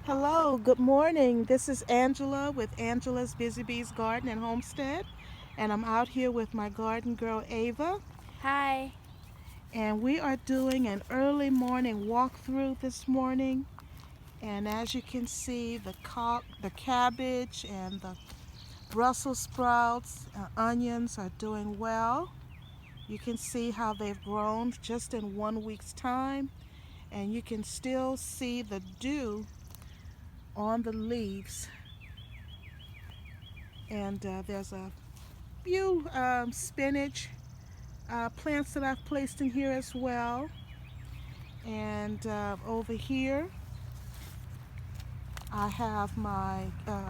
Hello, good morning. This is Angela with Angela's Busy Bees Garden and Homestead, and I'm out here with my garden girl Ava, Hi. and we are doing an early morning walkthrough this morning. And as you can see, the cabbage and the Brussels sprouts, onions are doing well. You can see how they've grown just in 1 week's time, and you can still see the dew on the leaves. And there's a few spinach plants that I've placed in here as well. And over here, I have my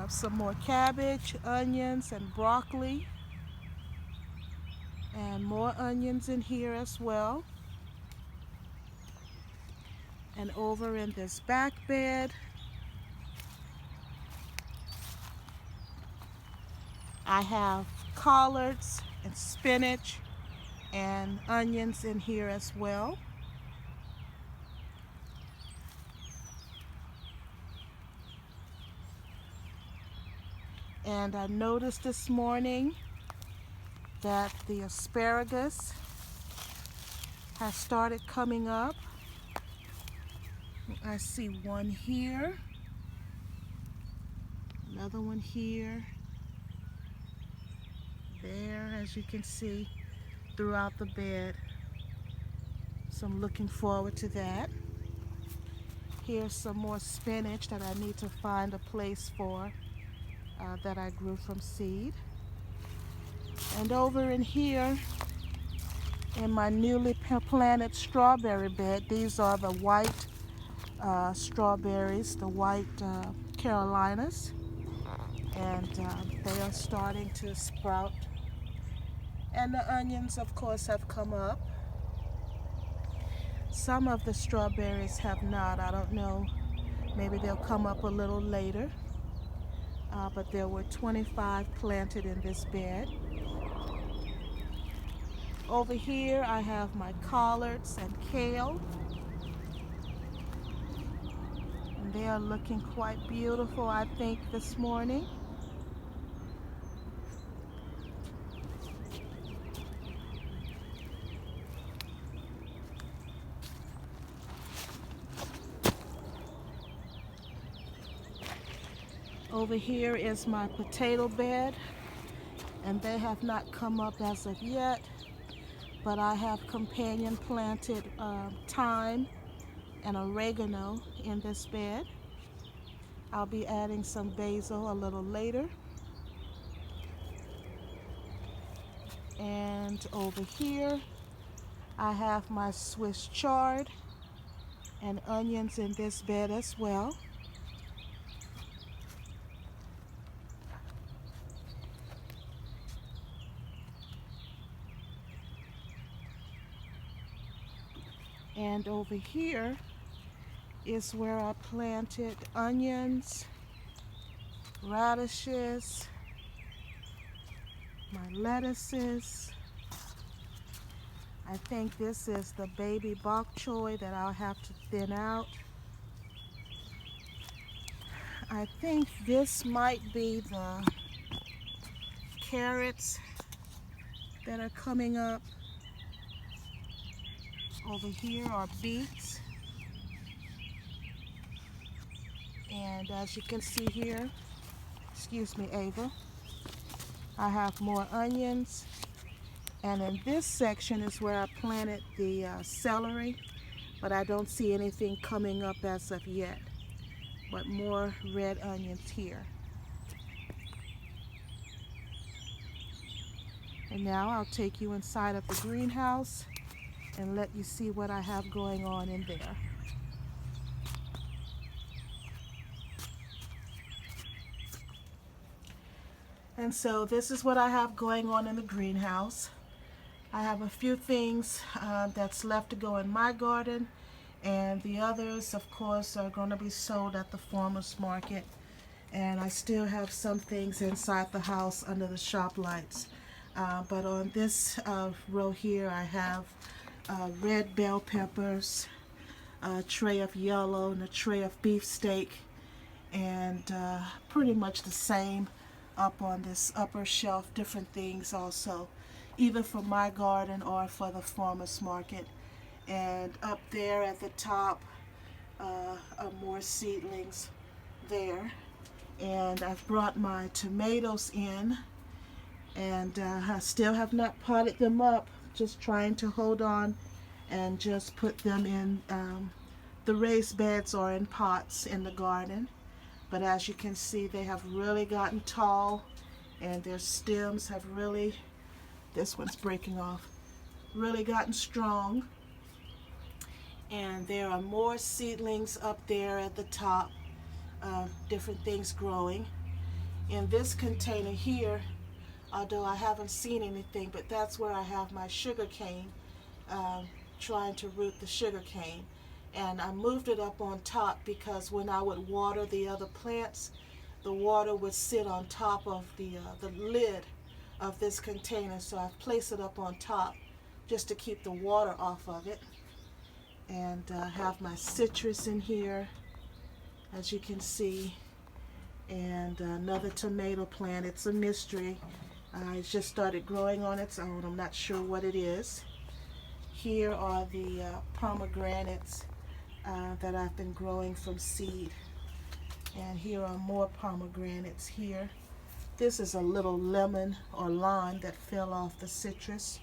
some more cabbage, onions, and broccoli, and more onions in here as well. And over in this back bed, I have collards and spinach and onions in here as well. And I noticed this morning that the asparagus has started coming up. I see one here, another one here, there, as you can see throughout the bed. So I'm looking forward to that. Here's some more spinach that I need to find a place for that I grew from seed. And over in here, in my newly planted strawberry bed, these are the white strawberries, the white Carolinas, and they are starting to sprout. And the onions, of course, have come up. Some of the strawberries have not. I don't know. Maybe they'll come up a little later. But there were 25 planted in this bed. Over here, I have my collards and kale. And they are looking quite beautiful, I think, this morning. Over here is my potato bed, and they have not come up as of yet, but I have companion planted thyme and oregano in this bed. I'll be adding some basil a little later. And over here, I have my Swiss chard and onions in this bed as well. And over here is where I planted onions, radishes, my lettuces. I think this is the baby bok choy that I'll have to thin out. I think this might be the carrots that are coming up. Over here are beets. And as you can see here, excuse me, Ava, I have more onions. And in this section is where I planted the celery, but I don't see anything coming up as of yet, but more red onions here. And now I'll take you inside of the greenhouse and let you see what I have going on in there. And so this is what I have going on in the greenhouse. I have a few things that's left to go in my garden, and the others, of course, are going to be sold at the farmer's market. And I still have some things inside the house under the shop lights. But on this row here, I have red bell peppers, a tray of yellow, and a tray of beefsteak. and pretty much the same up on this upper shelf, different things also, either for my garden or for the farmer's market. And up there at the top are more seedlings there. And I've brought my tomatoes in, and I still have not potted them up, just trying to hold on and just put them in the raised beds or in pots in the garden. But as you can see, they have really gotten tall, and their stems have really, this one's breaking off, really gotten strong. And there are more seedlings up there at the top, different things growing. In this container here, although I haven't seen anything, but that's where I have my sugar cane, trying to root the sugar cane. And I moved it up on top because when I would water the other plants, the water would sit on top of the lid of this container. So I've placed it up on top just to keep the water off of it. And I have my citrus in here, as you can see, and another tomato plant. It's a mystery. It's just started growing on its own. I'm not sure what it is. Here are the pomegranates that I've been growing from seed. And here are more pomegranates here. This is a little lemon or lime that fell off the citrus.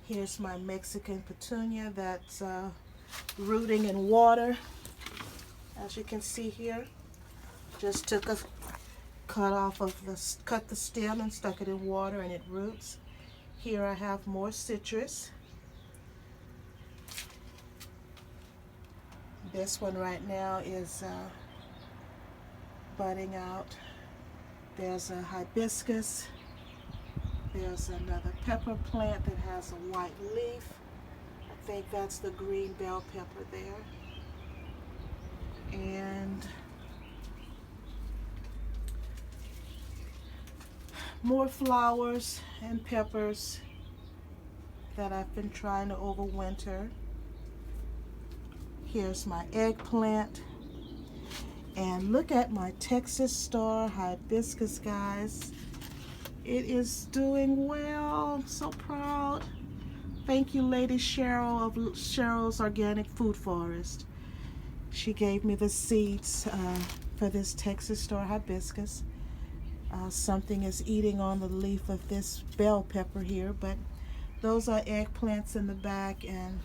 Here's my Mexican petunia that's rooting in water. As you can see here, just took a cut the stem and stuck it in water, and it roots. Here I have more citrus. This one right now is budding out. There's a hibiscus. There's another pepper plant that has a white leaf. I think that's the green bell pepper there. And more flowers and peppers that I've been trying to overwinter. Here's my eggplant. And look at my Texas Star hibiscus, guys. It is doing well. I'm so proud. Thank you, Lady Cheryl of Cheryl's Organic Food Forest. She gave me the seeds for this Texas Star hibiscus. Something is eating on the leaf of this bell pepper here, but those are eggplants in the back, and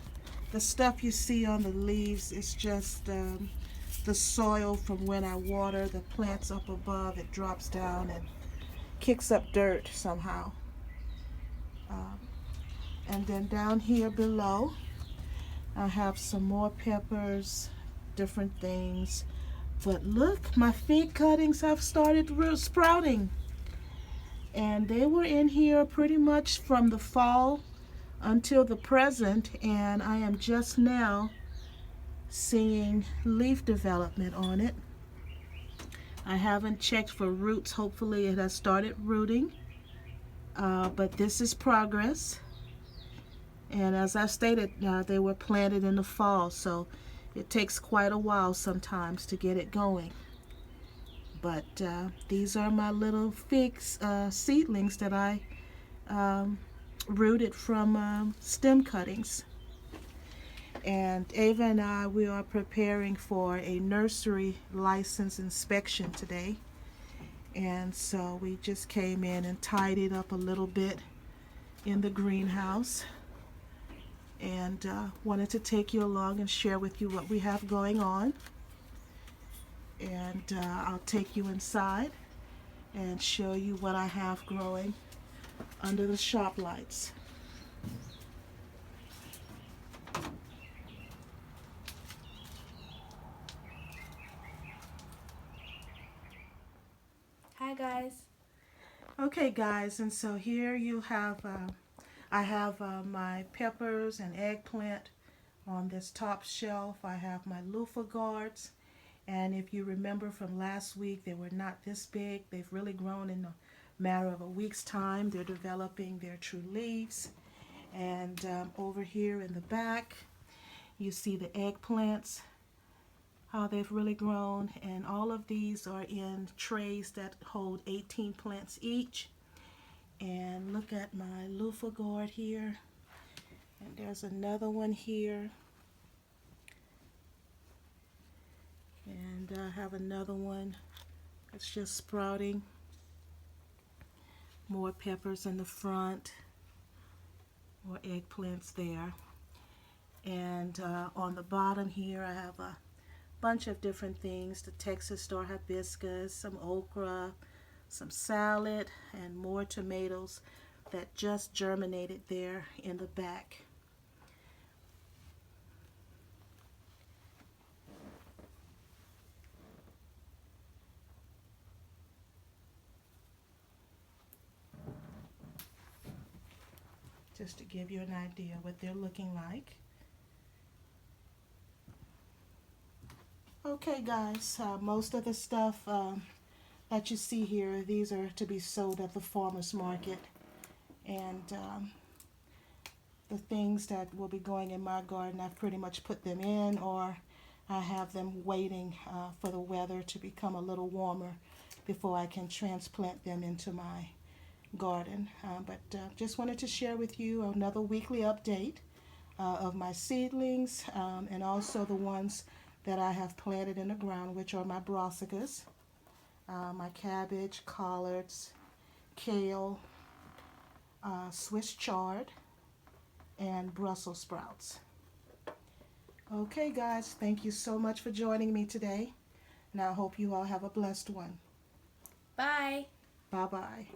the stuff you see on the leaves is just the soil from when I water the plants up above. It drops down and kicks up dirt somehow. And then down here below, I have some more peppers, different things. But look, my fig cuttings have started sprouting. And they were in here pretty much from the fall until the present, and I am just now seeing leaf development on it. I haven't checked for roots. Hopefully it has started rooting, but this is progress. And as I stated, they were planted in the fall, so it takes quite a while sometimes to get it going. But these are my little fig seedlings that I rooted from stem cuttings. And Ava and I, we are preparing for a nursery license inspection today. And so we just came in and tidied up a little bit in the greenhouse. And wanted to take you along and share with you what we have going on. And I'll take you inside and show you what I have growing under the shop lights. Hi guys. Okay guys, and so here you have, I have my peppers and eggplant on this top shelf. I have my loofah gourds, and if you remember from last week, they were not this big. They've really grown in a matter of a week's time. They're developing their true leaves. And over here in the back, you see the eggplants. how they've really grown. And all of these are in trays that hold 18 plants each. And look at my loofah gourd here. And there's another one here. And I have another one that's just sprouting. More peppers in the front. More eggplants there. And on the bottom here I have a bunch of different things. The Texas star hibiscus, some okra, some salad, and more tomatoes that just germinated there in the back. Just to give you an idea what they're looking like. Okay guys, most of the stuff that you see here, these are to be sold at the farmer's market. And the things that will be going in my garden, I've pretty much put them in, or I have them waiting for the weather to become a little warmer before I can transplant them into my garden. But just wanted to share with you another weekly update of my seedlings, and also the ones that I have planted in the ground, which are my brassicas, my cabbage, collards, kale, Swiss chard, and Brussels sprouts. Okay guys, thank you so much for joining me today, and I hope you all have a blessed one. Bye. Bye bye.